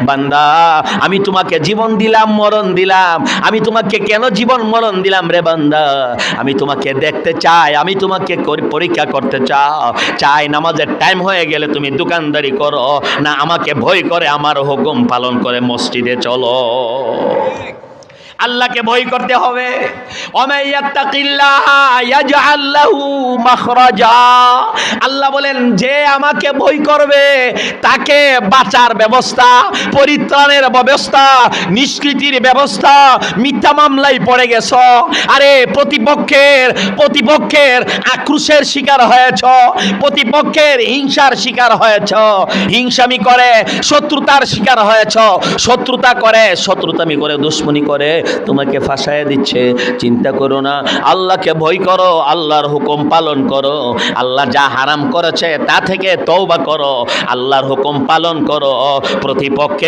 বান্দা, আমি তোমাকে জীবন দিলাম, মরণ দিলাম। আমি তোমাকে কেন জীবন মরণ দিলাম রে বান্দা? আমি তোমাকে দেখতে চাই, আমি তোমাকে পরীক্ষা করতে চাই নামাজের টাইম হয়ে গেলে তুমি দোকানদারি করো না আমাকে ভয় করে আমার হুকুম পালন করে মসজিদে চলো। আল্লাহকে ভয় করতে হবে। আল্লাহ বলেন, যে আমাকে ভয় করবে তাকে বাঁচার ব্যবস্থা, পরিত্রাণের ব্যবস্থা, নিষ্কৃতির ব্যবস্থা। মিথ্যা মামলায় পড়ে গেছ, আরে প্রতিপক্ষের আক্রোশের শিকার হয়েছ, প্রতিপক্ষের হিংসার শিকার হয়েছ, হিংসামি করে শত্রুতার শিকার হয়েছ, শত্রুতামি করে দুশ্মনী করে তোমাকে ফাঁসাইয়া দিচ্ছে। চিন্তা করো না, আল্লাহকে ভয় করো, আল্লাহর হুকুম পালন করো, আল্লাহ যা হারাম করেছে তা থেকে তওবা করো, আল্লাহর হুকুম পালন করো। প্রতিপক্ষে